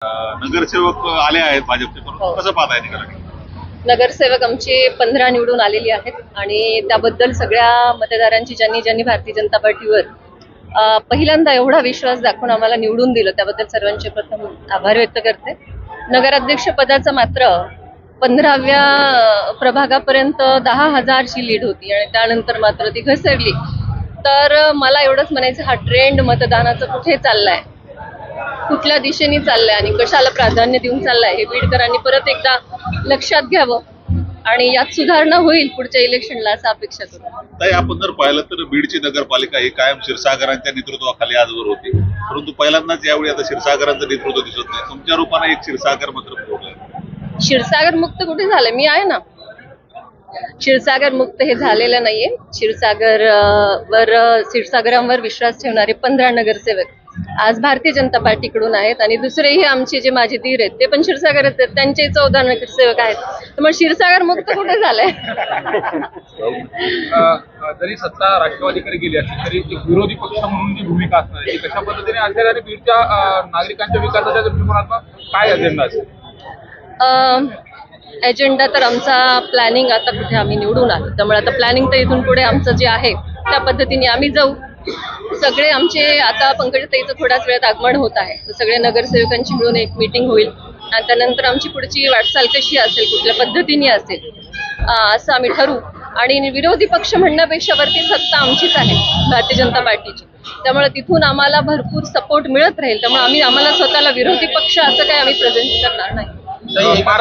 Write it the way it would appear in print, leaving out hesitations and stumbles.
नगरसेवक आले आहेत भाजपचे, हो. कसं पाहताय निकाल? नगरसेवक आमचे 15 निवडून आलेली आहेत आणि त्याबद्दल सगळ्या मतदारांची ज्यांनी भारतीय जनता पार्टीवर पहिल्यांदा एवढा विश्वास दाखवून आम्हाला निवडून दिलं त्याबद्दल सर्वांचे प्रथम आभार व्यक्त करते. नगराध्यक्ष पदाचं मात्र 15व्या प्रभागापर्यंत 10,000ची लीड होती आणि त्यानंतर मात्र ती घसरली. तर मला एवढंच म्हणायचं, हा ट्रेंड मतदानाचा कुठे चाललाय, कुठल्या दिशेने चाललाय आणि कशाला प्राधान्य देऊन चाललाय हे बीडकरांनी परत एकदा लक्षात घ्यावं आणि यात सुधारणा होईल पुढच्या इलेक्शनला असं अपेक्षा करू. ताई, आपण जर पाहिलं तर बीडची नगरपालिका ही कायम क्षीरसागरांच्या नेतृत्वाखाली आजवर होती, परंतु पहिल्यांदाच यावेळी आता क्षीरसागरांचं नेतृत्व दिसत नाही. तुमच्या रूपाने एक क्षीरसागर मात्र पुरवलंय. क्षीरसागर मुक्त कुठे झालं? मी आहे ना. क्षीरसागर मुक्त हे झालेलं नाहीये. क्षीरसागरांवर विश्वास ठेवणारे 15 नगरसेवक आज भारतीय जनता पार्टीकडून आहेत आणि दुसरेही आमचे जे माझे धीर आहेत ते पण क्षीरसागरच आहेत, त्यांचे 14 नगरसेवक आहेत. त्यामुळे क्षीरसागर मुक्त कुठे झालंय? जरी सत्ता राष्ट्रवादीकडे गेली असली तरी विरोधी पक्ष म्हणून जी भूमिका असणार आहे ती कशा पद्धतीने असेल आणि बीडच्या नागरिकांच्या विकासाच्या दृष्टिकोनातून काय अजेंडा असेल? एजेंडा तर आमचा प्लॅनिंग, आता कुठे आम्ही निवडून आलो त्यामुळे आता प्लॅनिंग तर इथून पुढे आमचं जे आहे त्या पद्धतीने आम्ही जाऊ. सगळे आमचे आता पंकजताईचं थोड्याच वेळात आगमन होत आहे, सगळे नगरसेवकांची मिळून एक मीटिंग होईल आणि त्यानंतर आमची पुढची वाटचाल कशी असेल, कुठल्या पद्धतीने असेल असं आम्ही ठरवू. आणि विरोधी पक्ष म्हणण्यापेक्षा वरती सत्ता आमचीच आहे, भारतीय जनता पार्टीची, त्यामुळे तिथून आम्हाला भरपूर सपोर्ट मिळत राहील. त्यामुळे आम्हाला स्वतःला विरोधी पक्ष असं काही आम्ही प्रेझेंट करणार नाही.